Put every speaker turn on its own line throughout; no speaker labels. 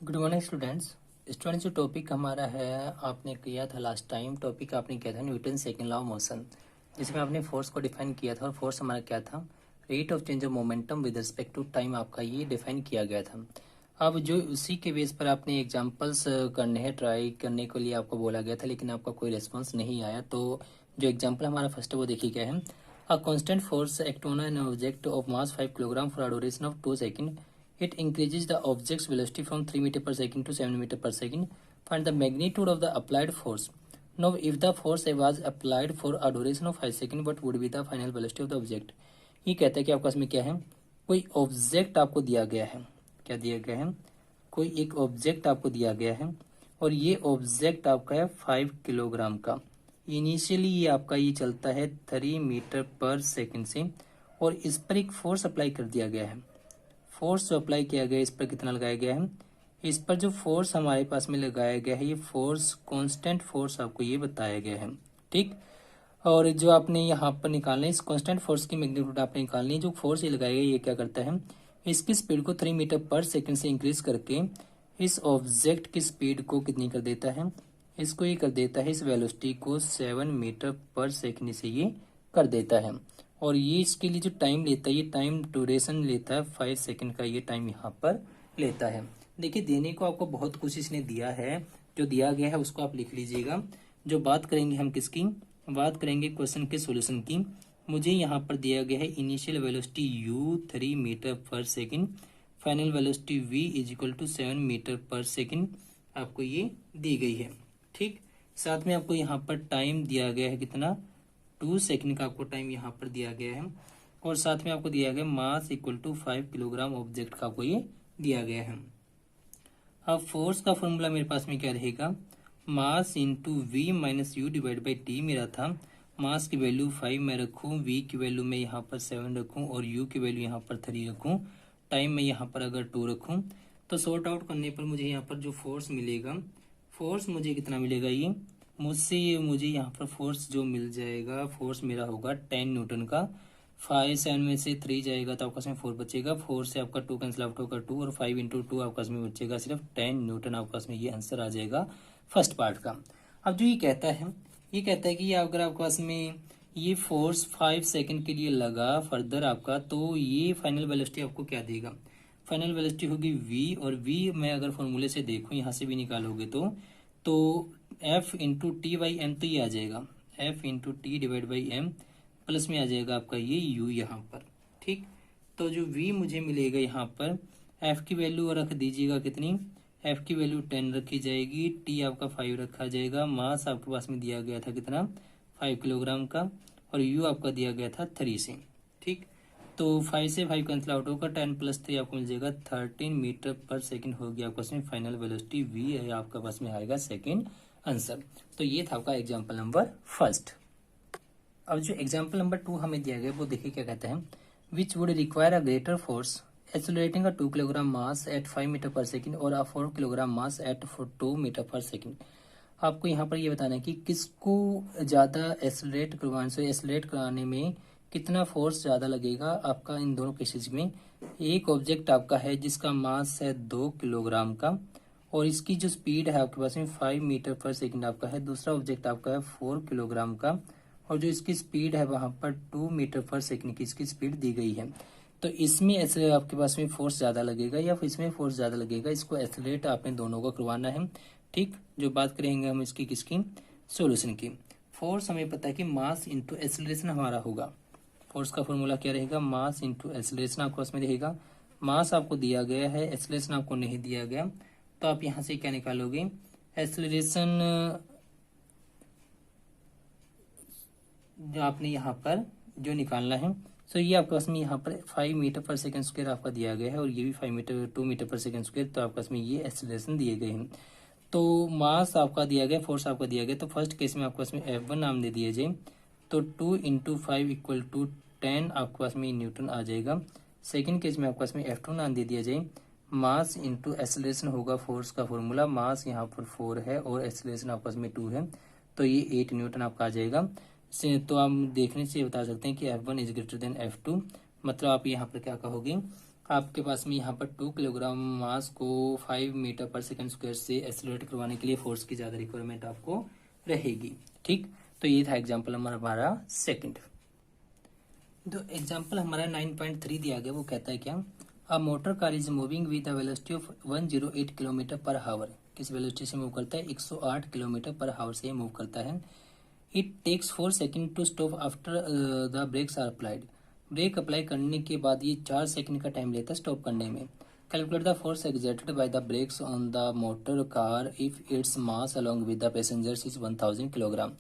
Good morning students जो topic हमारा है आपने किया था लास्ट टाइम। टॉपिक आपने किया था Newton second law of motion, जिसमें आपने फोर्स को डिफाइन किया था। और फोर्स हमारा क्या था? Rate of change of momentum with respect to time आपका ये डिफाइन किया गया था। अब जो उसी के बेस पर आपने एग्जांपल्स करने हैं, ट्राई करने के लिए आपको बोला गया था, लेकिन आपका कोई रिस्पॉन्स नहीं आया। तो जो एग्जाम्पल हमारा फर्स्ट है वो देखिए क्या है। A constant force act on an object of mass 5 kilogram for a duration of 2 second. It increases the object's velocity from 3 meter per second to 7 meter per second. Find the magnitude of the applied force. Now, if the force was applied for a duration of 5 seconds, what would be the final velocity of the object? ये कहता है कि आपके पास में क्या है, कोई object आपको दिया गया है। क्या दिया गया है? कोई एक ऑब्जेक्ट आपको दिया गया है और ये ऑब्जेक्ट आपका है 5 किलोग्राम का। इनिशियली ये आपका ये चलता है 3 मीटर पर सेकंड से और इस पर एक फोर्स अप्लाई कर दिया गया है। फोर्स जो अप्लाई किया गया है इस पर कितना लगाया गया है? इस पर जो फोर्स हमारे पास में लगाया गया है ये फोर्स कांस्टेंट फोर्स आपको ये बताया गया है। ठीक। और जो आपने यहाँ पर निकालना है इस कांस्टेंट फोर्स की मैग्नीट्यूड आपने निकालनी है। जो फोर्स ये लगाया गया ये क्या करता है, इसकी स्पीड को 3 मीटर पर सेकंड से इंक्रीज करके इस ऑब्जेक्ट की स्पीड को कितनी कर देता है, इसको ये कर देता है, इस वेलोसिटी को 7 मीटर पर सेकंड से ये कर देता है। और ये इसके लिए जो टाइम लेता है, ये टाइम ड्यूरेशन लेता है 5 सेकंड का, ये टाइम यहाँ पर लेता है। देखिए देने को आपको बहुत कुछ इसने दिया है, जो दिया गया है उसको आप लिख लीजिएगा। जो बात करेंगे हम किसकी, बात करेंगे क्वेश्चन के सॉल्यूशन की। मुझे यहाँ पर दिया गया है initial velocity u 3 metre per second, final velocity v is equal to 7 metre per second आपको ये दी गई है। ठीक। साथ में आपको यहाँ पर टाइम दिया गया है कितना, 2 सेकंड का आपको टाइम यहाँ पर दिया गया है। और साथ में आपको दिया गया mass equal to 5 kilogram object का आपको ये दिया गया है। अब फोर्स का फॉर्मूला मेरे पास में क्या रहेगा, mass into v minus u divide by t मेरा था। मास की वैल्यू 5 मैं रखूँ, वी की वैल्यू मैं यहाँ पर 7 रखूँ और यू की वैल्यू यहाँ पर 3 रखूँ, टाइम मैं यहाँ पर अगर 2 रखूँ, तो सॉर्ट आउट करने पर मुझे यहाँ पर जो फोर्स मिलेगा, फोर्स मुझे कितना मिलेगा, ये मुझे यहाँ पर फोर्स जो मिल जाएगा, फोर्स मेरा होगा 10 न्यूटन का। 5 7 में से 3 जाएगा तो आपका इसमें 4 बचेगा, 4 से आपका 2 कैंसिल आउट होगा 2 और 5 इंटू 2 आपका इसमें बचेगा सिर्फ 10 न्यूटन। आपका इसमें ये आंसर आ जाएगा फर्स्ट पार्ट का। अब जो ये कहता है, ये कहता है कि अगर आपके पास में ये फोर्स 5 सेकंड के लिए लगा फर्दर आपका, तो ये फाइनल वेलोसिटी आपको क्या देगा, फाइनल वेलोसिटी होगी v। और v मैं अगर फॉर्मूले से देखूं, यहाँ से भी निकालोगे तो f into t by m, तो ये आ जाएगा f into t divide by m, plus में आ जाएगा आपका ये u यहाँ पर। ठीक। तो जो v मुझे मिलेगा यहाँ पर, f की वैल्यू रख दीजिएगा कितनी, f की वैल्यू 10 रखी जाएगी, t आपका 5 रखा जाएगा, मास आपके पास में दिया गया था कितना 5 किलोग्राम का, और u आपका दिया गया था 3 से। ठीक। तो 5 से 5 कैंसिल आउट होगा, 10 प्लस 3 आपको मिल जाएगा 13 मीटर पर सेकंड हो गया आपका इसमें फाइनल वेलोसिटी v है, आपका पास में आएगा सेकंड आंसर। तो ये था आपका एग्जांपल नंबर फर्स्ट। अब जो एग्जांपल नंबर 2 हमें दिया गया वो देखिए क्या कहते हैं, which would require a greater force accelerating a 2 kilogram mass at 5 metre per second और a 4 kilogram mass at 2 metre per second. आपको यहाँ पर ये बताना है कि किसको ज्यादा एक्सेलरेट कराने में कितना फोर्स ज्यादा लगेगा आपका इन दोनों केसेस में। एक ऑब्जेक्ट आपका है जिसका मास है 2 किलोग्राम का और इसकी जो स्पीड है आपके पास में 5 मीटर पर सेकंड आपका है। दूसरा ऑब्जेक्ट आपका है 4 किलोग्राम का और जो इसकी स्पीड है वहां पर 2 मीटर पर सेकंड की इसकी स्पीड दी गई है। तो इसमें ऐसे आपके पास में फोर्स ज्यादा लगेगा या फिर इसमें फोर्स ज्यादा लगेगा, इसको एक्सेलरेट आपने दोनों को करवाना है। ठीक। जो बात करेंगे हम इसकी किसकी, सॉल्यूशन की। फोर्स हमें पता है कि मास इंटू एक्सेलरेशन हमारा होगा। फोर्स का फॉर्मूला क्या रहेगा, मास इंटू एक्सेलरेशन आपको इसमें रहेगा। मास आपको दिया गया है, एक्सेलरेशन आपको नहीं दिया गया, तो आप यहाँ से क्या निकालोगे, एक्सेलरेशन जो आपने यहाँ पर जो निकालना है, सो ये आपके पास में यहाँ पर 5 मीटर पर सेकंड स्क्वायर आपका दिया गया है और ये भी 2 मीटर पर सेकंड स्क्वायर, तो आपके पास में ये एक्सेलरेशन दिए गए हैं। तो मास आपका दिया गया, फोर्स आपका दिया गया, तो फर्स्ट केस में आपके पास में F1 नाम दे दिया जाए, तो 2 इंटू 5 इक्वल टू 10 आपके पास में न्यूटन आ जाएगा। सेकेंड केस में आपके पास में F2 नाम दे दिया जाए, मास इंटू एक्सेलरेशन होगा फोर्स का फॉर्मूला, मास यहाँ पर 4 है और एक्सेलरेशन आपके पास में 2 है, तो ये 8 न्यूटन आपका आ जाएगा। तो आप देखने से बता सकते हैं कि F1 is greater than F2, मतलब आप यहाँ पर क्या कहोगे आपके पास में यहाँ पर 2 किलोग्राम मास को 5 मीटर पर सेकंड स्क्वायर से एक्सेलरेट करवाने के लिए फोर्स की ज़्यादा रिक्वायरमेंट आपको रहेगी। ठीक, तो ये था एग्जाम्पल नंबर हमारा सेकंड। तो एग्जाम्पल हमारा 9.3 दिया गया, वो कहता है क्या, a motor car is moving with the velocity of 108 kilometre पर हावर। किस वेलोसिटी से मूव करता है? 108 किलोमीटर पर हावर से मूव करता है। It takes 4 second to stop after the brakes are applied. Brake apply करने के बाद ये 4 सेकंड का टाइम लेता है स्टॉप करने में। Calculate the force exerted by the breaks on the motor car if its mass along with the passengers is 1000 kilogram.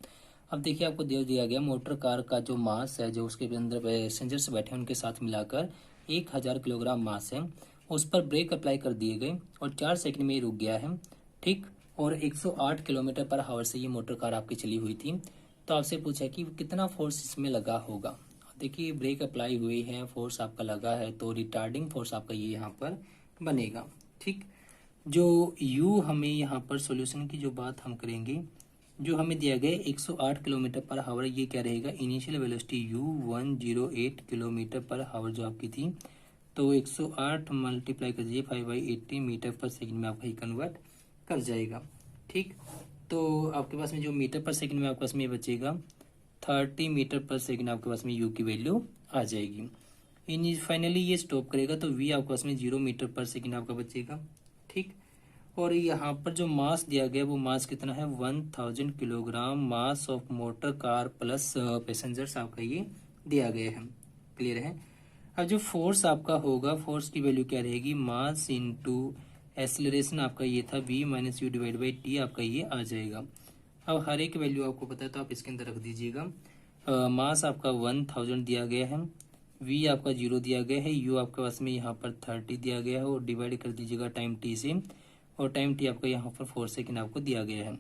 अब देखिए, आपको दे दिया गया मोटर कार का जो मास है, जो उसके अंदर पैसेंजर्स बैठे हैं उनके साथ मिलाकर 1000 किलोग्राम मास है। उस पर ब्रेक अप्लाई कर दिए गए और 4 सेकंड में ये रुक गया है। ठीक, और 108 किलोमीटर पर हावर से ये मोटर कार आपकी चली हुई थी। तो आपसे पूछा कि कितना फोर्स इसमें लगा होगा। देखिए, ब्रेक अप्लाई हुई है, फोर्स आपका लगा है, तो रिटार्डिंग फोर्स आपका ये यहाँ पर बनेगा। ठीक, जो यू हमें यहाँ पर सॉल्यूशन की जो बात हम करेंगे, जो हमें दिया गया 108 किलोमीटर पर हावर, ये क्या रहेगा? इनिशियल वेलोसिटी यू 108 किलोमीटर पर हावर जो आपकी थी, तो 108 मल्टीप्लाई कर दीजिए 5/80 मीटर पर सेकंड में आपका ही कन्वर्ट कर जाएगा। ठीक, तो आपके पास में जो मीटर पर सेकंड में आपके पास में बचेगा 30 मीटर पर सेकंड, आपके पास में यू की वैल्यू आ जाएगी। इन फाइनली ये स्टॉप करेगा तो वी आपके पास में 0 मीटर पर सेकंड आपका बचेगा। ठीक, और यहाँ पर जो मास दिया गया वो मास कितना है? 1000 kilogram mass of motor car plus passengers आपका ये दिया गया है। क्लियर है? अब जो फोर्स आपका होगा, फोर्स की वैल्यू क्या रहेगी? मास इंटू एक्सीलरेशन आपका ये था v minus u divide by T, आपका ये आ जाएगा। अब हर एक वैल्यू आपको पता है तो आप इसके अंदर रख दीजिएगा। मास आपका 1000 दिया गया है, v आपका 0 दिया गया है, u आपके पास में यहाँ पर 30 दिया गया है और डिवाइड कर दीजिएगा टाइम t से, और टाइम t आपका यहाँ पर 4 सेकेंड आपको दिया गया है।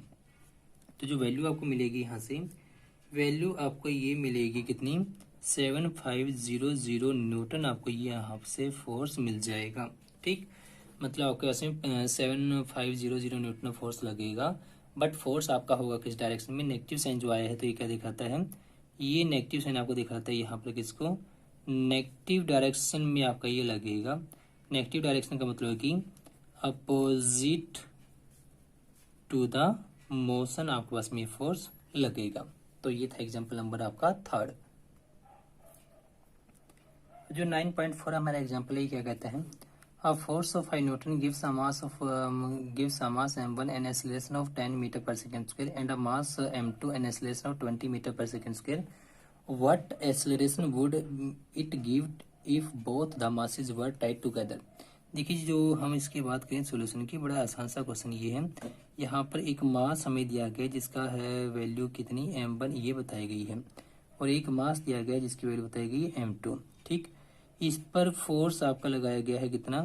तो जो वैल्यू आपको मिलेगी यहाँ से, वैल्यू आपको ये मिलेगी कितनी? 7500 न्यूटन आपको ये यहाँ से फोर्स मिल जाएगा। ठीक, मतलब आपके पास में 7500 न्यूटन फोर्स लगेगा, बट फोर्स आपका होगा किस डायरेक्शन में? नेगेटिव साइन जो आया है तो ये क्या दिखाता है? ये नेगेटिव साइन आपको दिखाता है यहाँ पर किसको? नेगेटिव डायरेक्शन में आपका ये लगेगा। नेगेटिव डायरेक्शन का मतलब है कि अपोजिट टू द मोशन आपके पास में फोर्स लगेगा। तो ये था एग्जाम्पल नंबर आपका थर्ड। जो 9.4 हमारा एग्जाम्पल है, क्या कहते हैं? A force of 5 Newton gives a mass m1 and acceleration of 10 meter per second square and a mass m2 and acceleration of 20 meter per second square. What acceleration would it give if both the masses were tied together? देखिए, जो हम इसकी बात करें solution की, बड़ा आसान सा क्वेश्चन ये है। यहाँ पर एक मास हमें दिया गया जिसका है वैल्यू कितनी? m1 ये बताई गई है, और एक मास दिया गया जिसकी वैल्यू बताई गई है m2। ठीक, इस पर फोर्स आपका लगाया गया है कितना?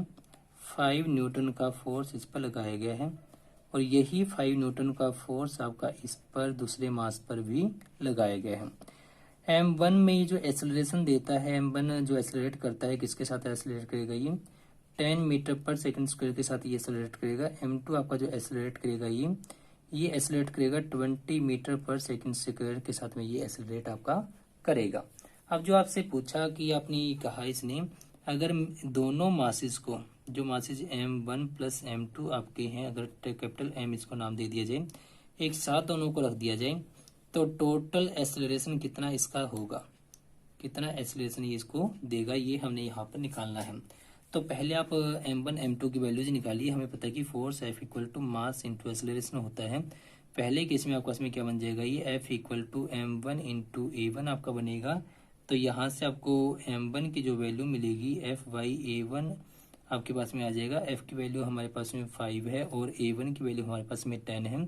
5 न्यूटन का फोर्स इस पर लगाया गया है, और यही 5 न्यूटन का फोर्स आपका इस पर दूसरे मास पर भी लगाया गया है। m1 में ये जो एक्सेलरेशन देता है, m1 जो एक्सेलरेट करता है, किसके साथ एक्सेलरेट करेगा? ये 10 मीटर पर सेकंड स्क्वायर के साथ ये एक्सेलरेट करेगा। m2 आपका जो एक्सेलरेट करेगा ये एक्सेलरेट करेगा 20 मीटर पर सेकंड स्क्वायर के साथ में ये एक्सेलरेट आपका करेगा। अब जो आपसे पूछा कि आपने कहा इसने, अगर दोनों मासेस को, जो मासेस m1 प्लस m2 आपके हैं, अगर कैपिटल M इसको नाम दे दिया जाए, एक साथ दोनों को रख दिया जाए, तो टोटल एक्सेलरेशन कितना इसका होगा? कितना एक्सेलरेशन ये इसको देगा, ये हमने यहाँ पर निकालना है। तो पहले आप m1 m2 की वैल्यूज निकालिए। हमें पता है कि force F equal to mass into acceleration होता है। पहले केस में आपका इसमें क्या बन जाएगा? ये F equal to m1 into a1 आपका बनेगा। तो यहाँ से आपको m1 की जो वैल्यू मिलेगी F/a1 आपके पास में आ जाएगा। F की वैल्यू हमारे पास में 5 है और a1 की वैल्यू हमारे पास में 10 है।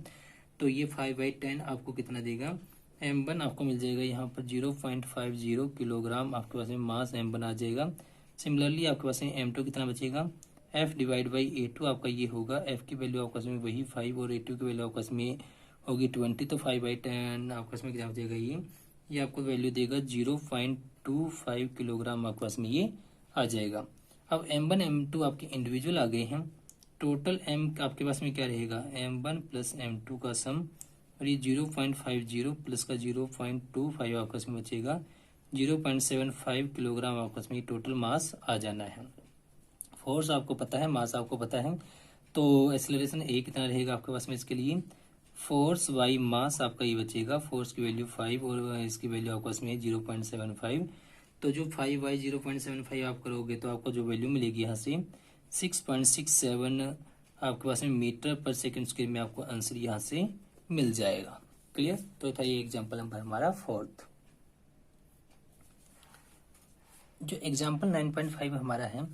तो ये 5/10 आपको कितना देगा? m1 आपको मिल जाएगा यहाँ पर 0.50 किलोग्राम आपके पास में मास m1 आ जाएगा। सिमिलरली आपके पास में m2 कितना बचेगा? F डिवाइड बाई a2 आपका ये होगा। F की वैल्यू आपके पास में वही 5 और a2 की वैल्यू आपके पास में होगी 20, तो 5/10 आपके पास में कितना हो जाएगा? ये आपको वैल्यू देगा 0.25 किलोग्राम आपके पास में ये आ जाएगा। अब m1 m2 आपके इंडिविजुअल आ गए हैं। टोटल m आपके पास में क्या रहेगा? m1 प्लस m2 का सम, और ये 0.50 प्लस का 0.25 आपके पास में बचेगा। 0.75 किलोग्राम आपके पास में टोटल मास आ जाना है। फोर्स आपको पता है, मास आपको पता है, तो एक्सेलरेशन ए कितना रहेगा आपके पास में इसके लिए, फोर्स बाई मास आपका ये बचेगा, फोर्स की वैल्यू 5 और इसकी वैल्यू आपको इसमें 0.75। तो जो 5 बाई 0.75 आप करोगे तो आपको जो वैल्यू मिलेगी यहाँ से 6.67 आपके पास में मीटर पर सेकंड स्क्वायर में आपको आंसर यहाँ से मिल जाएगा। क्लियर? तो था ये एग्जाम्पल नंबर हमारा 4th। जो एग्जाम्पल 9.5 हमारा है,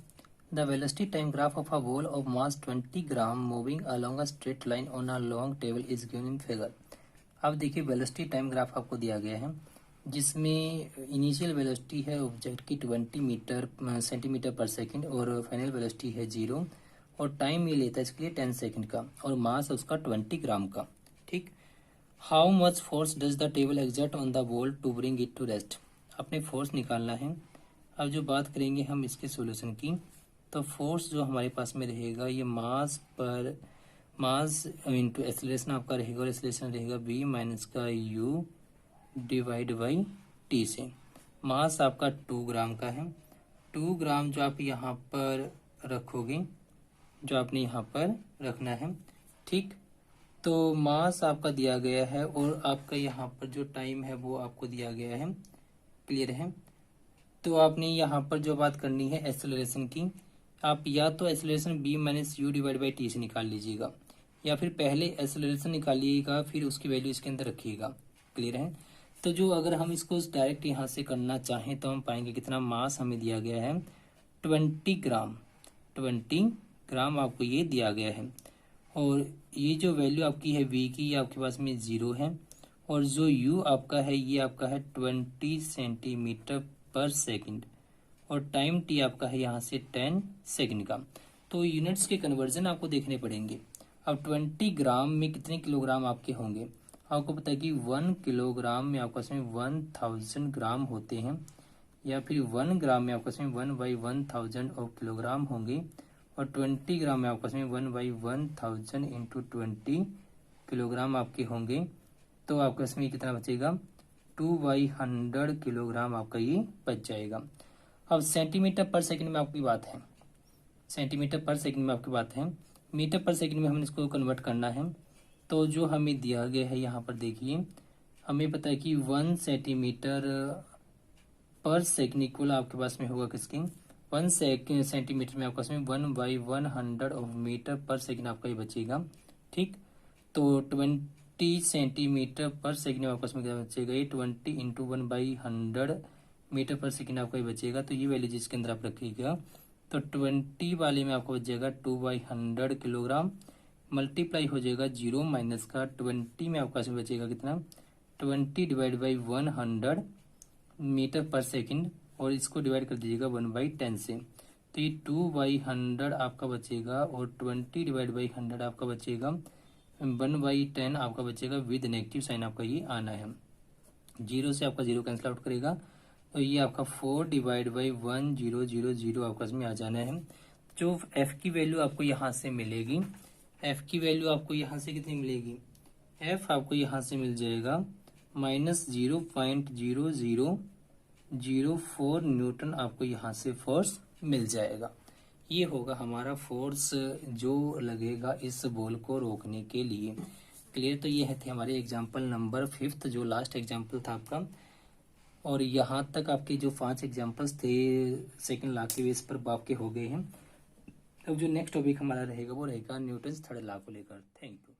the velocity time graph of a ball of mass 20 gram moving along a straight line on a long table is given in figure. अब देखिए वेलोसिटी टाइम ग्राफ आपको दिया गया है, जिसमें इनिशियल वेलोसिटी है ऑब्जेक्ट की 20 मीटर सेंटीमीटर पर सेकंड और फाइनल वेलोसिटी है 0 और टाइम ये लेता है इसके लिए 10 सेकंड का और मास उसका 20 ग्राम का। ठीक, how much force does the table exert on the ball to bring it to rest. अपने फोर्स निकालना है। अब जो बात करेंगे हम इसके सॉल्यूशन की, तो फोर्स जो हमारे पास में रहेगा ये मास इंटू एक्सेलरेशन आपका रहेगा और एक्सेलरेशन रहेगा v माइनस का u डिवाइड बाई टी से। मास आपका 2 ग्राम का है, 2 ग्राम जो आप यहाँ पर रखोगे, जो आपने यहाँ पर रखना है। ठीक, तो मास आपका दिया गया है और आपका यहाँ पर जो टाइम है वो आपको दिया गया है। क्लियर है? तो आपने यहाँ पर जो बात करनी है एक्सेलरेशन की, आप या तो acceleration b minus u divide by T से निकाल लीजिएगा या फिर पहले एक्सेलरेशन निकालिएगा फिर उसकी वैल्यू इसके अंदर रखिएगा। क्लियर है? तो जो अगर हम इसको डायरेक्ट यहाँ से करना चाहें तो हम पाएंगे कितना मास हमें दिया गया है 20 ग्राम। 20 ग्राम आपको ये दिया गया है और ये जो वैल्यू आपकी है v की, ये आपके पास में 0 है और जो u आपका है ये आपका है 20 सेंटीमीटर पर सेकंड और टाइम t आपका है यहाँ से 10 सेकंड का। तो यूनिट्स के कन्वर्जन आपको देखने पड़ेंगे। अब 20 ग्राम में कितने किलोग्राम आपके होंगे, आपको पता है कि 1 किलोग्राम में आपका इसमें 1000 ग्राम होते हैं या फिर 1 ग्राम में आपका इसमें 1/1000 ऑफ किलोग्राम होंगे और 20 ग्राम में आपका इसमें 1/1000 इंटू 20 किलोग्राम आपके होंगे। तो आपका इसमें कितना बचेगा 2/100 किलोग्राम आपका ये बच जाएगा। अब सेंटीमीटर पर सेकंड में आपकी बात है, सेंटीमीटर पर सेकंड में आपकी बात है, मीटर पर सेकंड में हमें इसको कन्वर्ट करना है। तो जो हमें दिया गया है यहाँ पर देखिए, हमें पता है कि 1 सेंटीमीटर पर सेकंड इक्वल आपके पास में होगा किसकी, 1 सेंटीमीटर में आपके पास में 1/100 ऑफ मीटर पर सेकंड आपका ये बचेगा। ठीक, तो 20 सेंटीमीटर पर सेकंड में आपके पास में क्या बचेगा, ये 20 इंटू 1/100 मीटर पर सेकंड आपका ये बचेगा। तो ये वैल्यू जिसके अंदर आप रखिएगा, तो 20 वाले में आपको बचेगा 2/100 किलोग्राम मल्टीप्लाई हो जाएगा 0 माइनस का 20 में आपका इसमें बचेगा कितना 20 divide by 100 metre per second और इसको डिवाइड कर दीजिएगा 1/10 से। तो ये 2/100 आपका बचेगा और 20 डिवाइड बाई 100 आपका बचेगा 1/10 आपका बचेगा विद नेगेटिव साइन आपका ये आना है। 0 से आपका 0 कैंसिल आउट करेगा तो ये आपका 4 डिवाइड बाई 1000 आपका इसमें आ जाना है। जो f की वैल्यू आपको यहाँ से मिलेगी, f की वैल्यू आपको यहाँ से कितनी मिलेगी, f आपको यहाँ से मिल जाएगा -0.0004 न्यूटन आपको यहाँ से फोर्स मिल जाएगा। ये होगा हमारा फोर्स जो लगेगा इस बॉल को रोकने के लिए। क्लियर? तो ये थे हमारे एग्जाम्पल नंबर 5th जो लास्ट एग्जाम्पल था आपका। और यहाँ तक आपके जो 5 एग्जाम्पल्स थे सेकंड लॉ के बेस पर आपके हो गए हैं। अब जो नेक्स्ट टॉपिक हमारा रहेगा वो रहेगा न्यूटन्स थर्ड लॉ को लेकर। Thank you.